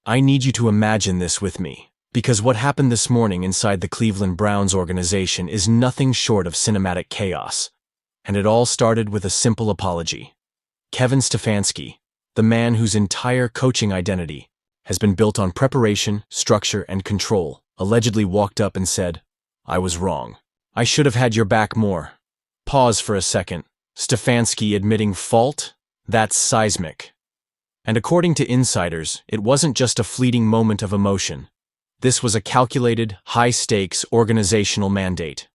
I need you to imagine this with me, because what happened this morning inside the Cleveland Browns organization is nothing short of cinematic chaos. And it all started with a simple apology. Kevin Stefanski, the man whose entire coaching identity has been built on preparation, structure, and control, allegedly walked up and said, "I was wrong. I should have had your back more." Pause for a second. Stefanski admitting fault? That's seismic. And according to insiders, it wasn't just a fleeting moment of emotion. This was a calculated, high-stakes organizational mandate.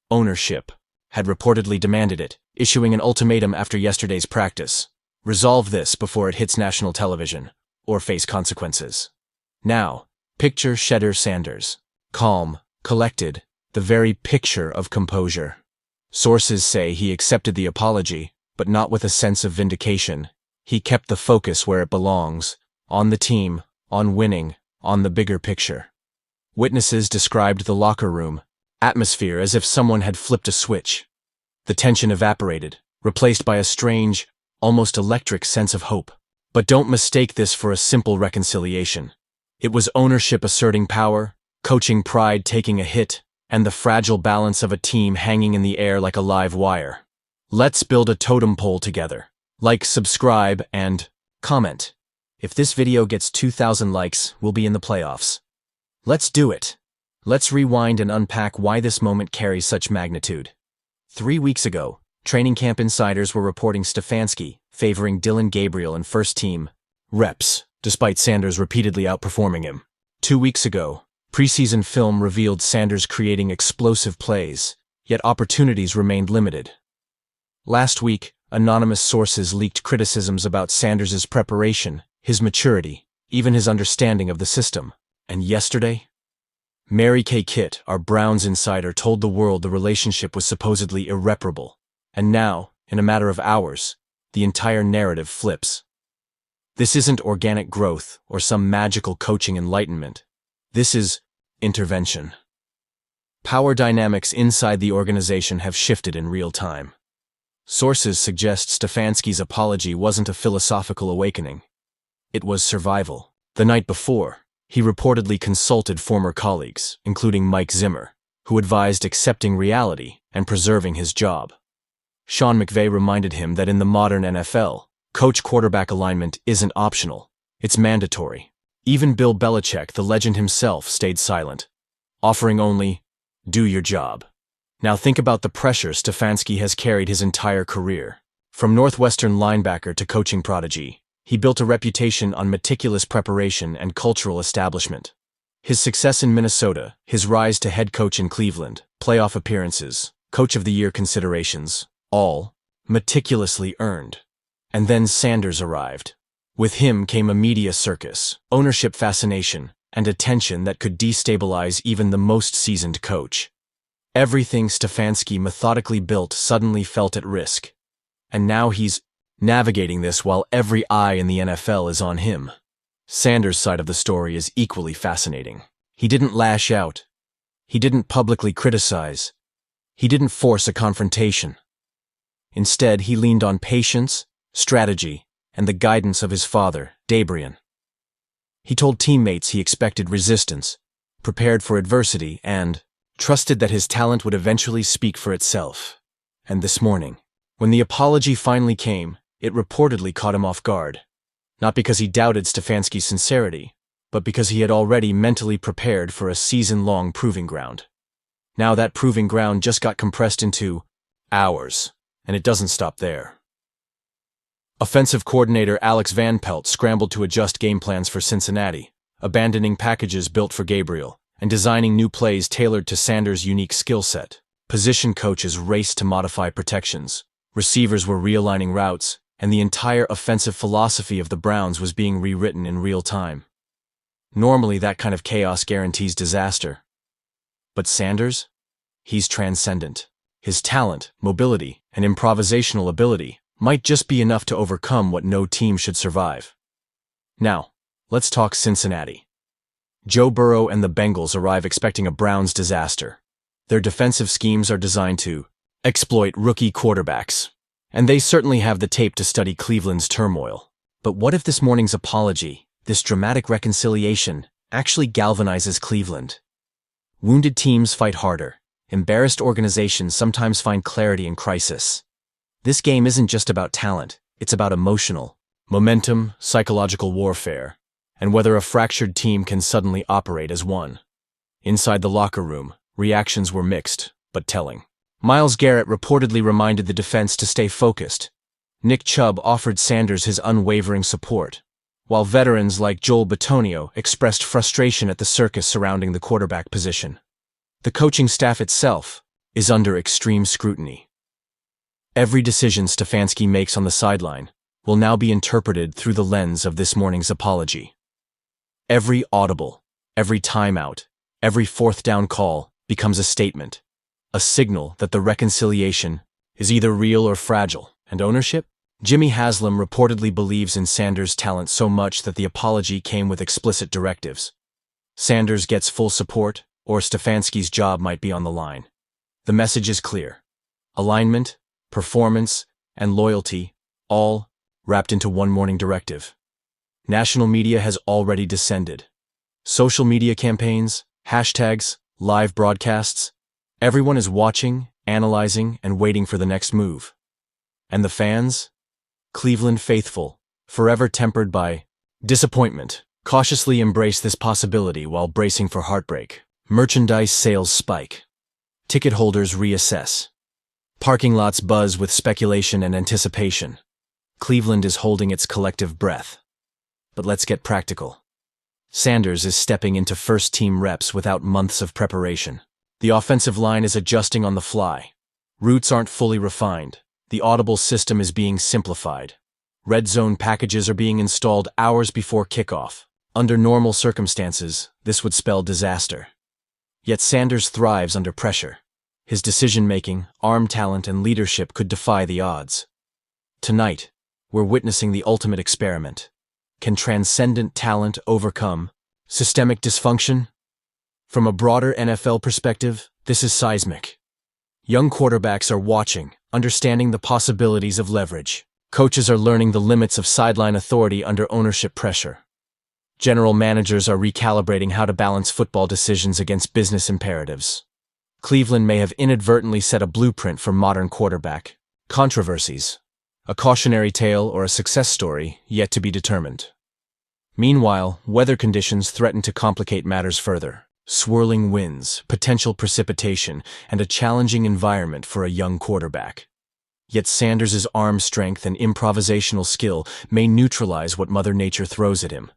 Ownership had reportedly demanded it, issuing an ultimatum after yesterday's practice. Resolve this before it hits national television, or face consequences. Now, picture Shedeur Sanders. Calm, collected, the very picture of composure. Sources say he accepted the apology, but not with a sense of vindication. He kept the focus where it belongs, on the team, on winning, on the bigger picture. Witnesses described the locker room atmosphere as if someone had flipped a switch. The tension evaporated, replaced by a strange, almost electric sense of hope. But don't mistake this for a simple reconciliation. It was ownership asserting power, coaching pride taking a hit, and the fragile balance of a team hanging in the air like a live wire. Let's build a totem pole together. Like, subscribe, and comment. If this video gets 2,000 likes, we'll be in the playoffs. Let's do it. Let's rewind and unpack why this moment carries such magnitude. 3 weeks ago, training camp insiders were reporting Stefanski favoring Dillon Gabriel in first-team reps, despite Sanders repeatedly outperforming him. 2 weeks ago, preseason film revealed Sanders creating explosive plays, yet opportunities remained limited. Last week, anonymous sources leaked criticisms about Sanders' preparation, his maturity, even his understanding of the system. And yesterday, Mary Kay Kitt, our Browns insider, told the world the relationship was supposedly irreparable. And now, in a matter of hours, the entire narrative flips. This isn't organic growth or some magical coaching enlightenment. This is intervention. Power dynamics inside the organization have shifted in real time. Sources suggest Stefanski's apology wasn't a philosophical awakening. It was survival. The night before, he reportedly consulted former colleagues, including Mike Zimmer, who advised accepting reality and preserving his job. Sean McVay reminded him that in the modern NFL, coach-quarterback alignment isn't optional, it's mandatory. Even Bill Belichick, the legend himself, stayed silent, offering only, "Do your job." Now think about the pressure Stefanski has carried his entire career. From Northwestern linebacker to coaching prodigy, he built a reputation on meticulous preparation and cultural establishment. His success in Minnesota, his rise to head coach in Cleveland, playoff appearances, coach of the year considerations, all meticulously earned. And then Sanders arrived. With him came a media circus, ownership fascination, and attention that could destabilize even the most seasoned coach. Everything Stefanski methodically built suddenly felt at risk. And now he's navigating this while every eye in the NFL is on him. Sanders' side of the story is equally fascinating. He didn't lash out. He didn't publicly criticize. He didn't force a confrontation. Instead, he leaned on patience, strategy, and the guidance of his father, Dabrian. He told teammates he expected resistance, prepared for adversity, and trusted that his talent would eventually speak for itself. And this morning, when the apology finally came, it reportedly caught him off guard. Not because he doubted Stefanski's sincerity, but because he had already mentally prepared for a season-long proving ground. Now that proving ground just got compressed into hours, and it doesn't stop there. Offensive coordinator Alex Van Pelt scrambled to adjust game plans for Cincinnati, abandoning packages built for Gabriel, and designing new plays tailored to Sanders' unique skill set. Position coaches raced to modify protections. Receivers were realigning routes, and the entire offensive philosophy of the Browns was being rewritten in real time. Normally, that kind of chaos guarantees disaster. But Sanders? He's transcendent. His talent, mobility, and improvisational ability might just be enough to overcome what no team should survive. Now, let's talk Cincinnati. Joe Burrow and the Bengals arrive expecting a Browns disaster. Their defensive schemes are designed to exploit rookie quarterbacks, and they certainly have the tape to study Cleveland's turmoil. But what if this morning's apology This dramatic reconciliation actually galvanizes Cleveland. Wounded teams fight harder. Embarrassed organizations sometimes find clarity in crisis. This game isn't just about talent, it's about emotional momentum, psychological warfare, and whether a fractured team can suddenly operate as one. Inside the locker room, reactions were mixed, but telling. Myles Garrett reportedly reminded the defense to stay focused. Nick Chubb offered Sanders his unwavering support, while veterans like Joel Bitonio expressed frustration at the circus surrounding the quarterback position. The coaching staff itself is under extreme scrutiny. Every decision Stefanski makes on the sideline will now be interpreted through the lens of this morning's apology. Every audible, every timeout, every fourth down call becomes a statement, a signal that the reconciliation is either real or fragile. And ownership? Jimmy Haslam reportedly believes in Sanders' talent so much that the apology came with explicit directives. Sanders gets full support, or Stefanski's job might be on the line. The message is clear. Alignment, performance, and loyalty, all wrapped into one morning directive. National media has already descended. Social media campaigns, hashtags, live broadcasts, everyone is watching, analyzing, and waiting for the next move. And the fans? Cleveland faithful, forever tempered by disappointment, cautiously embrace this possibility while bracing for heartbreak. Merchandise sales spike. Ticket holders reassess. Parking lots buzz with speculation and anticipation. Cleveland is holding its collective breath. But let's get practical. Sanders is stepping into first-team reps without months of preparation. The offensive line is adjusting on the fly. Routes aren't fully refined. The audible system is being simplified. Red zone packages are being installed hours before kickoff. Under normal circumstances, this would spell disaster. Yet Sanders thrives under pressure. His decision-making, arm talent, and leadership could defy the odds. Tonight, we're witnessing the ultimate experiment. Can transcendent talent overcome systemic dysfunction? From a broader NFL perspective, this is seismic. Young quarterbacks are watching, understanding the possibilities of leverage. Coaches are learning the limits of sideline authority under ownership pressure. General managers are recalibrating how to balance football decisions against business imperatives. Cleveland may have inadvertently set a blueprint for modern quarterback controversies, a cautionary tale or a success story yet to be determined. Meanwhile, weather conditions threaten to complicate matters further. Swirling winds, potential precipitation, and a challenging environment for a young quarterback. Yet Sanders' arm strength and improvisational skill may neutralize what Mother Nature throws at him.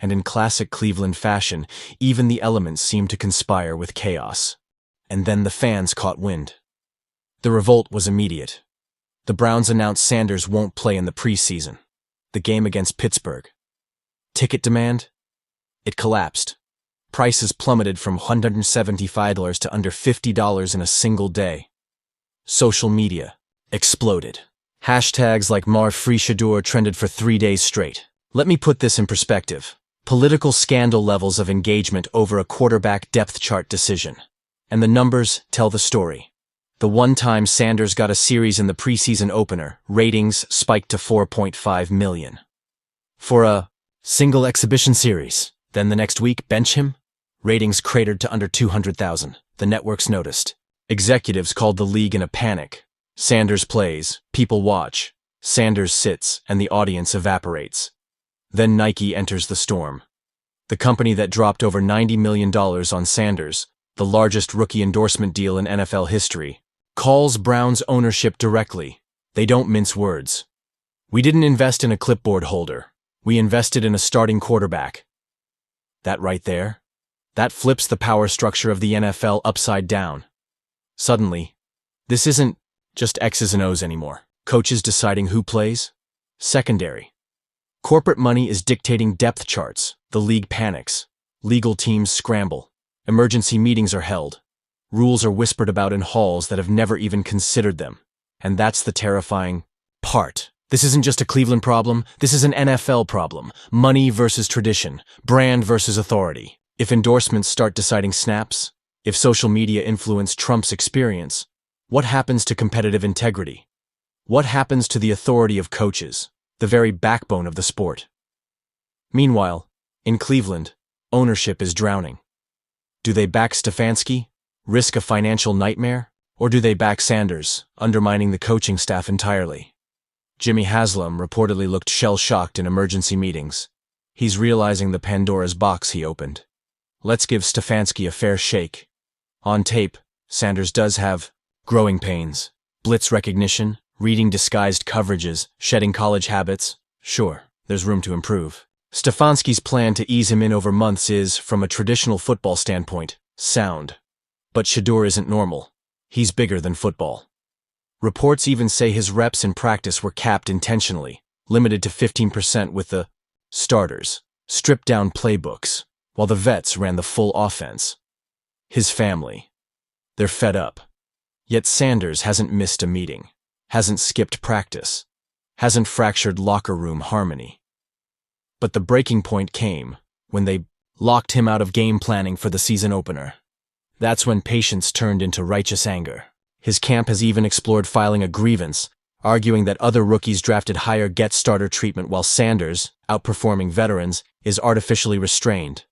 And in classic Cleveland fashion, even the elements seem to conspire with chaos. And then the fans caught wind. The revolt was immediate. The Browns announced Sanders won't play in the preseason, the game against Pittsburgh. Ticket demand? It collapsed. Prices plummeted from $175 to under $50 in a single day. Social media exploded. Hashtags like #Shedeur trended for 3 days straight. Let me put this in perspective. Political scandal levels of engagement over a quarterback depth chart decision. And the numbers tell the story. The one time Sanders got a series in the preseason opener, ratings spiked to 4.5 million. For a single exhibition series, then the next week, bench him? Ratings cratered to under 200,000. The networks noticed. Executives called the league in a panic. Sanders plays, people watch. Sanders sits, and the audience evaporates. Then Nike enters the storm. The company that dropped over $90 million on Sanders, the largest rookie endorsement deal in NFL history, calls Browns ownership directly. They don't mince words. We didn't invest in a clipboard holder. We invested in a starting quarterback. That right there? That flips the power structure of the NFL upside down. Suddenly, this isn't just X's and O's anymore. Coaches deciding who plays? Secondary. Corporate money is dictating depth charts. The league panics. Legal teams scramble. Emergency meetings are held. Rules are whispered about in halls that have never even considered them. And that's the terrifying part. This isn't just a Cleveland problem. This is an NFL problem. Money versus tradition. Brand versus authority. If endorsements start deciding snaps, if social media influence trumps experience, what happens to competitive integrity? What happens to the authority of coaches, the very backbone of the sport? Meanwhile, in Cleveland, ownership is drowning. Do they back Stefanski, risk a financial nightmare, or do they back Sanders, undermining the coaching staff entirely? Jimmy Haslam reportedly looked shell-shocked in emergency meetings. He's realizing the Pandora's box he opened. Let's give Stefanski a fair shake. On tape, Sanders does have growing pains, blitz recognition, reading disguised coverages, shedding college habits. Sure, there's room to improve. Stefanski's plan to ease him in over months is, from a traditional football standpoint, sound. But Shedeur isn't normal. He's bigger than football. Reports even say his reps in practice were capped intentionally, limited to 15% with the starters, stripped-down playbooks, while the vets ran the full offense. His family. They're fed up. Yet Sanders hasn't missed a meeting, hasn't skipped practice, hasn't fractured locker room harmony. But the breaking point came when they locked him out of game planning for the season opener. That's when patience turned into righteous anger. His camp has even explored filing a grievance, arguing that other rookies drafted higher get starter treatment while Sanders, outperforming veterans, is artificially restrained.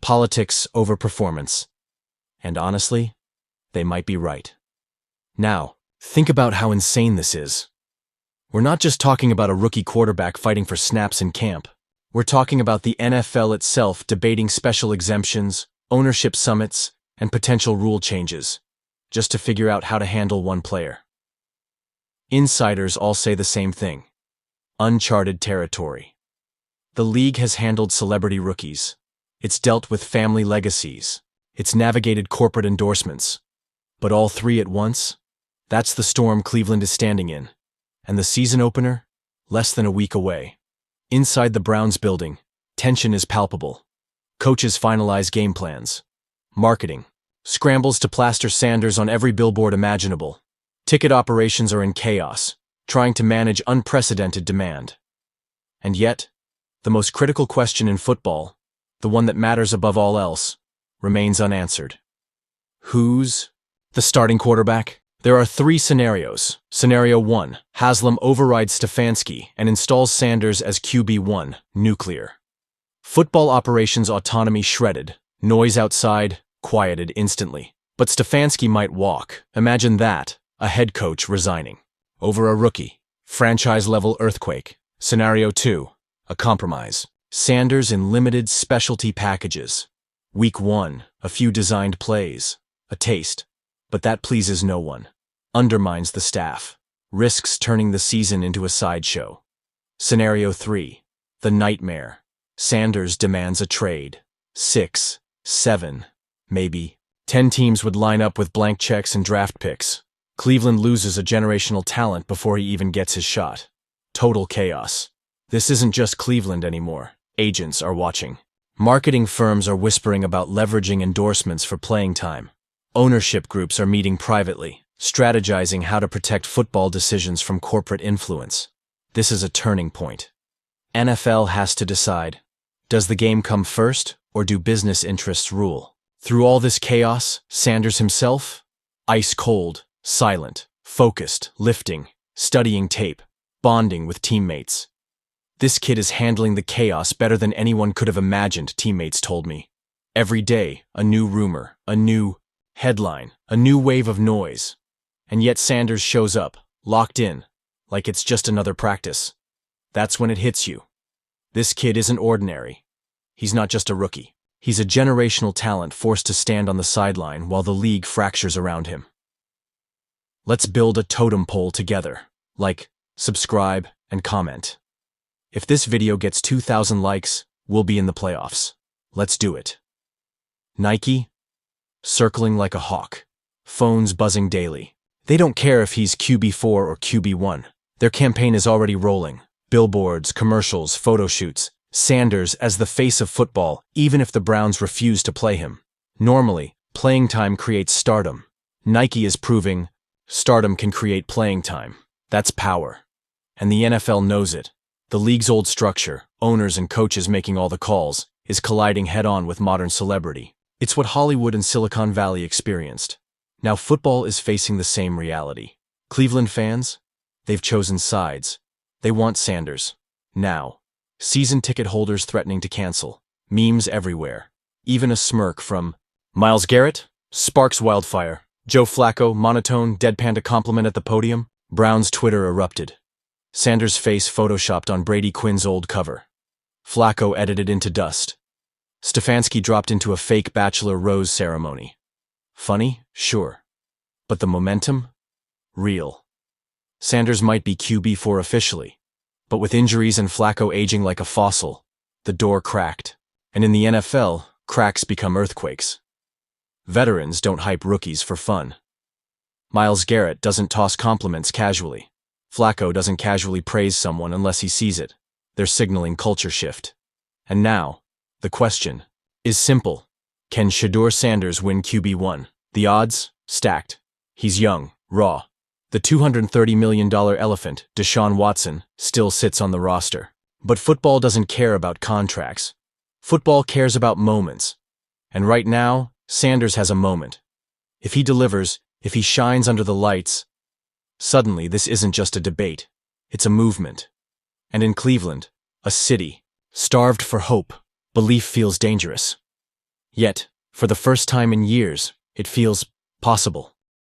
Politics over performance. And honestly, they might be right. Now, think about how insane this is. We're not just talking about a rookie quarterback fighting for snaps in camp. We're talking about the NFL itself debating special exemptions, ownership summits, and potential rule changes, just to figure out how to handle one player. Insiders all say the same thing. Uncharted territory. The league has handled celebrity rookies. It's dealt with family legacies. It's navigated corporate endorsements. But all three at once? That's the storm Cleveland is standing in. And the season opener? Less than a week away. Inside the Browns building, tension is palpable. Coaches finalize game plans. Marketing scrambles to plaster Sanders on every billboard imaginable. Ticket operations are in chaos, trying to manage unprecedented demand. And yet, the most critical question in football, the one that matters above all else, remains unanswered. Who's the starting quarterback? There are three scenarios. Scenario 1, Haslam overrides Stefanski and installs Sanders as QB1, nuclear. Football operations autonomy shredded, noise outside, quieted instantly. But Stefanski might walk. Imagine that, a head coach resigning. Over a rookie. Franchise-level earthquake. Scenario 2, a compromise. Sanders in limited specialty packages. Week 1, a few designed plays. A taste. But that pleases no one. Undermines the staff. Risks turning the season into a sideshow. Scenario 3, the nightmare. Sanders demands a trade. 6, 7, maybe 10 teams would line up with blank checks and draft picks. Cleveland loses a generational talent before he even gets his shot. Total chaos. This isn't just Cleveland anymore. Agents are watching. Marketing firms are whispering about leveraging endorsements for playing time. Ownership groups are meeting privately, strategizing how to protect football decisions from corporate influence. This is a turning point. NFL has to decide. Does the game come first, or do business interests rule? Through all this chaos, Sanders himself? Ice cold, silent, focused, lifting, studying tape, bonding with teammates. This kid is handling the chaos better than anyone could have imagined, teammates told me. Every day, a new rumor, a new headline, a new wave of noise. And yet Sanders shows up, locked in, like it's just another practice. That's when it hits you. This kid isn't ordinary. He's not just a rookie. He's a generational talent forced to stand on the sideline while the league fractures around him. Let's build a totem pole together. Like, subscribe, and comment. If this video gets 2,000 likes, we'll be in the playoffs. Let's do it. Nike? Circling like a hawk. Phones buzzing daily. They don't care if he's QB4 or QB1. Their campaign is already rolling. Billboards, commercials, photo shoots. Sanders as the face of football, even if the Browns refuse to play him. Normally, playing time creates stardom. Nike is proving stardom can create playing time. That's power. And the NFL knows it. The league's old structure, owners and coaches making all the calls, is colliding head-on with modern celebrity. It's what Hollywood and Silicon Valley experienced. Now football is facing the same reality. Cleveland fans? They've chosen sides. They want Sanders. Now. Season ticket holders threatening to cancel. Memes everywhere. Even a smirk from Myles Garrett sparks wildfire. Joe Flacco, monotone, deadpanned a compliment at the podium. Brown's Twitter erupted. Sanders' face photoshopped on Brady Quinn's old cover. Flacco edited into dust. Stefanski dropped into a fake bachelor rose ceremony. Funny? Sure. But the momentum? Real. Sanders might be QB4 officially, but with injuries and Flacco aging like a fossil, the door cracked. And in the NFL, cracks become earthquakes. Veterans don't hype rookies for fun. Myles Garrett doesn't toss compliments casually. Flacco doesn't casually praise someone unless he sees it. They're signaling culture shift. And now, the question is simple. Can Shedeur Sanders win QB1? The odds? Stacked. He's young, raw. The $230 million elephant, Deshaun Watson, still sits on the roster. But football doesn't care about contracts. Football cares about moments. And right now, Sanders has a moment. If he delivers, if he shines under the lights, suddenly this isn't just a debate. It's a movement. And in Cleveland, a city, starved for hope, belief feels dangerous. Yet, for the first time in years, it feels possible.